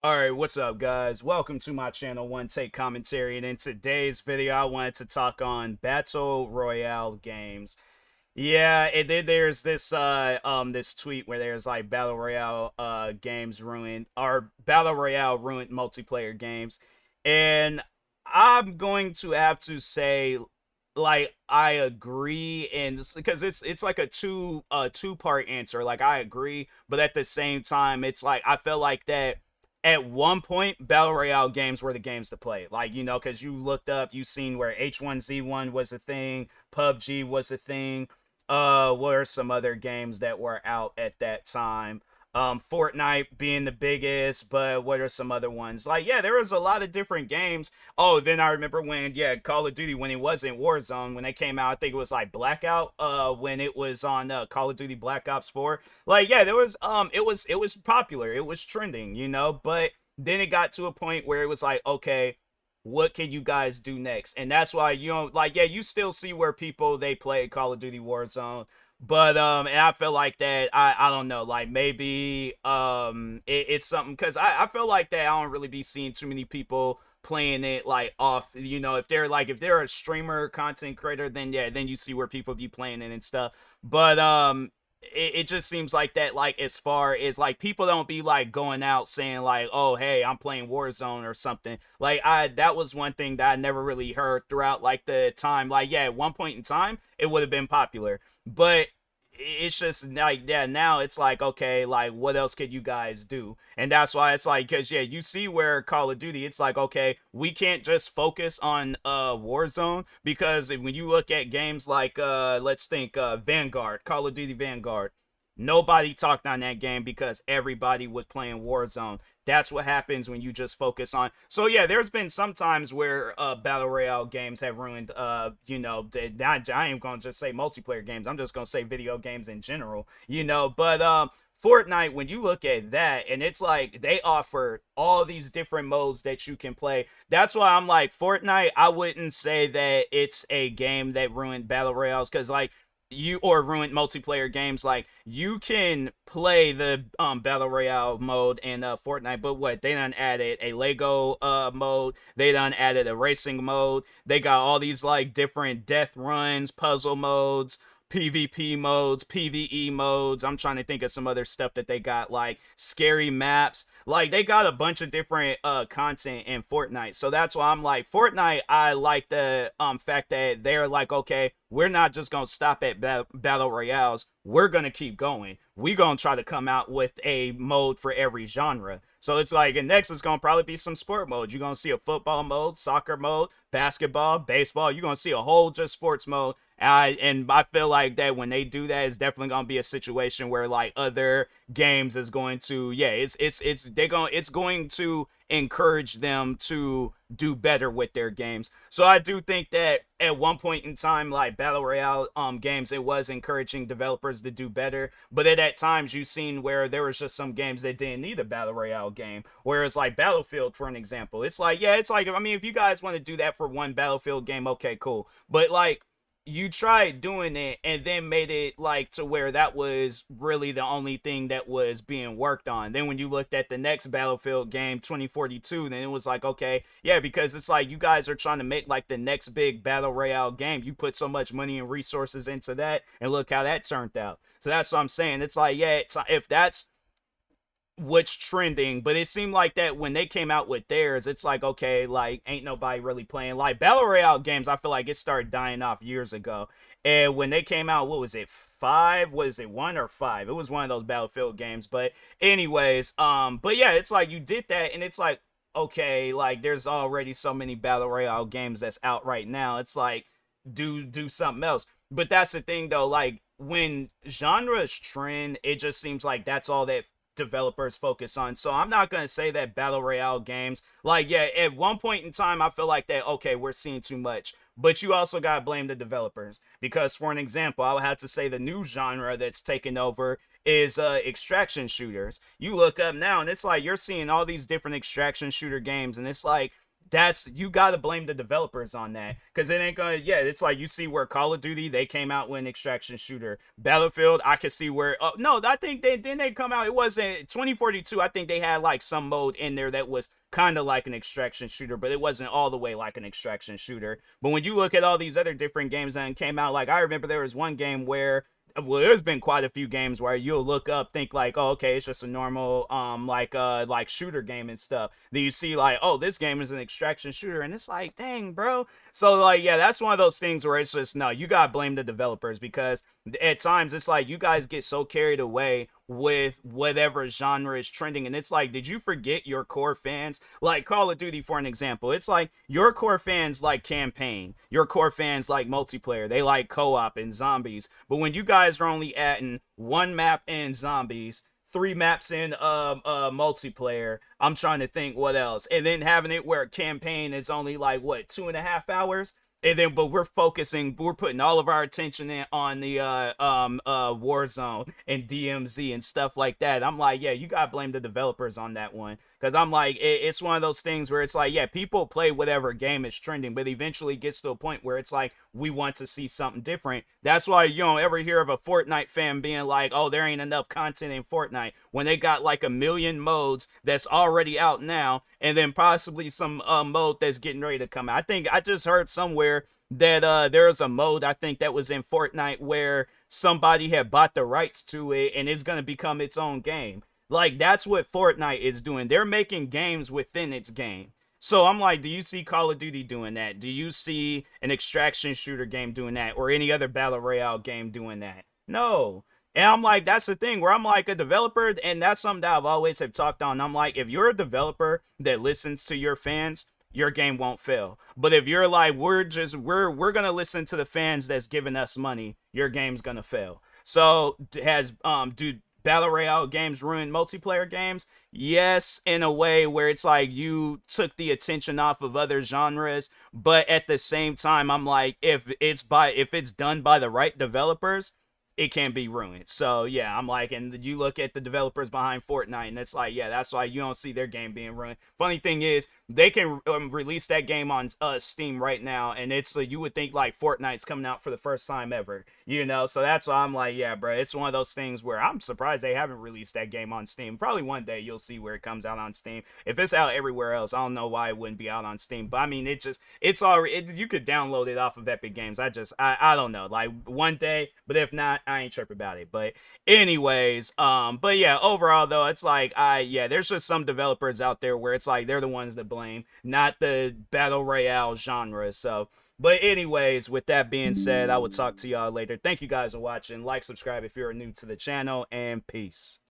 Alright, what's up guys? Welcome to my channel, One Take Commentary, and in today's video I wanted to talk on Battle Royale games. Yeah, and then there's this tweet where there's like Battle Royale games ruined, or Battle Royale ruined multiplayer games. And I'm going to have to say, like, I agree, and because it's like a two-part answer. Like, I agree, but at the same time it's like I feel like that at one point battle royale games were the games to play, like, because you looked up, you seen where H1Z1 was a thing, PUBG was a thing. What are some other games that were out at that time? Fortnite being the biggest, but what are some other ones? Like, yeah, there was a lot of different games. Oh, then I remember when, yeah, Call of Duty, when it wasn't Warzone, when they came out, I think it was like Blackout, when it was on Call of Duty Black Ops 4. Like, yeah, there was it was popular, it was trending, but then it got to a point where it was like, okay, what can you guys do next? And that's why, like, yeah, you still see where people they play Call of Duty Warzone, but and I feel like that, I don't know, like, maybe it's something, because I feel like that I don't really be seeing too many people playing it like off, if they're a streamer content creator, then yeah, then you see where people be playing it and stuff. But it just seems like that, like, as far as like people don't be like going out saying like, oh hey, I'm playing Warzone or something. Like, I that was one thing that I never really heard throughout like the time. Like, yeah, at one point in time it would have been popular, but it's just like, yeah, now it's like, okay, like, what else could you guys do? And that's why it's like, because yeah, you see where Call of Duty, it's like, okay, we can't just focus on Warzone, because when you look at games like, let's think, Vanguard, Call of Duty Vanguard, nobody talked on that game because everybody was playing Warzone. That's what happens when you just focus on. So yeah, there's been some times where battle royale games have ruined, I ain't gonna just say multiplayer games, I'm just gonna say video games in general, but Fortnite, when you look at that, and it's like they offer all these different modes that you can play. That's why I'm like, Fortnite, I wouldn't say that it's a game that ruined battle royales, because like, you or ruined multiplayer games, like, you can play the battle royale mode in Fortnite, but what, they done added a Lego mode, they done added a racing mode, they got all these like different death runs, puzzle modes, PvP modes, PvE modes. I'm trying to think of some other stuff that they got, like scary maps. Like, they got a bunch of different content in Fortnite. So that's why I'm like, Fortnite, I like the fact that they're like, okay, we're not just gonna stop at battle royales. We're gonna keep going. We're gonna try to come out with a mode for every genre. So it's like, and next it's gonna probably be some sport modes. You're gonna see a football mode, soccer mode, basketball, baseball. You're gonna see a whole just sports mode. And I feel like that when they do that, it's definitely gonna be a situation where like other games is going to, yeah, it's going to encourage them to do better with their games. So I do think that at one point in time, like, battle royale games, it was encouraging developers to do better. But at times you've seen where there was just some games that didn't need a battle royale game. Whereas like Battlefield, for an example, it's like, yeah, it's like, I mean, if you guys want to do that for one Battlefield game, okay, cool. But like, you tried doing it and then made it like to where that was really the only thing that was being worked on. Then when you looked at the next Battlefield game, 2042, then it was like, okay, yeah, because it's like you guys are trying to make like the next big battle royale game. You put so much money and resources into that, and look how that turned out. So that's what I'm saying. It's like, yeah, if that's what's trending, but it seemed like that when they came out with theirs, it's like, okay, like, ain't nobody really playing like battle royale games. I feel like it started dying off years ago. And when they came out, what was it, five, was it one or five? It was one of those Battlefield games. But anyways, but yeah, it's like you did that, and it's like, okay, like, there's already so many battle royale games that's out right now. It's like, do something else. But that's the thing though, like, when genres trend, it just seems like that's all that developers focus on. So I'm not going to say that battle royale games, like, yeah, at one point in time I feel like that, okay, we're seeing too much. But you also got to blame the developers, because for an example, I would have to say the new genre that's taken over is extraction shooters. You look up now and it's like you're seeing all these different extraction shooter games, and it's like that's, you gotta blame the developers on that, because it ain't gonna, yeah, it's like you see where Call of Duty, they came out with an extraction shooter. Battlefield, I could see where, oh no, I think they didn't, they come out, it wasn't 2042, I think they had like some mode in there that was kind of like an extraction shooter, but it wasn't all the way like an extraction shooter. But when you look at all these other different games that came out, like I remember there was one game where, well, there's been quite a few games where you'll look up, think like, oh, okay, it's just a normal like shooter game and stuff. Then you see like, oh, this game is an extraction shooter, and it's like, dang, bro. So like, yeah, that's one of those things where it's just, no, you gotta blame the developers, because at times it's like you guys get so carried away with whatever genre is trending, and it's like, did you forget your core fans? Like Call of Duty, for an example, it's like your core fans like campaign, your core fans like multiplayer, they like co-op and zombies. But when you guys are only adding one map in zombies, three maps in multiplayer, I'm trying to think what else, and then having it where campaign is only like what, 2.5 hours, and then but we're putting all of our attention in on the Warzone and DMZ and stuff like that. I'm like, yeah, you gotta blame the developers on that one, because I'm like, it's one of those things where it's like, yeah, people play whatever game is trending, but eventually gets to a point where it's like, we want to see something different. That's why you don't ever hear of a Fortnite fan being like, oh, there ain't enough content in Fortnite, when they got like a million modes that's already out now, and then possibly some mode that's getting ready to come out. I think I just heard somewhere that there's a mode, I think, that was in Fortnite where somebody had bought the rights to it, and it's going to become its own game. Like, that's what Fortnite is doing. They're making games within its game. So I'm like, do you see Call of Duty doing that? Do you see an extraction shooter game doing that, or any other battle royale game doing that? No. And I'm like, that's the thing where I'm like, a developer, and that's something that I've always have talked on. I'm like, if you're a developer that listens to your fans, your game won't fail. But if you're like, we're gonna listen to the fans that's giving us money, your game's gonna fail. So has do battle royale games ruin multiplayer games? Yes, in a way where it's like you took the attention off of other genres, but at the same time, I'm like, if it's done by the right developers, it can be ruined. So yeah, I'm like, and you look at the developers behind Fortnite, and it's like, yeah, that's why you don't see their game being ruined. Funny thing is, they can release that game on Steam right now, and it's you would think like Fortnite's coming out for the first time ever, you know. So that's why I'm like, yeah, bro, it's one of those things where I'm surprised they haven't released that game on Steam. Probably one day you'll see where it comes out on Steam. If it's out everywhere else, I don't know why it wouldn't be out on Steam. But I mean, it's already, you could download it off of Epic Games. I don't know, like one day, but if not, I ain't tripping about it. But anyways, but yeah, overall though, it's like, yeah, there's just some developers out there where it's like they're the ones that blame, not the battle royale genre. So, but anyways, with that being said, I will talk to y'all later. Thank you guys for watching. Like, subscribe if you're new to the channel, and peace.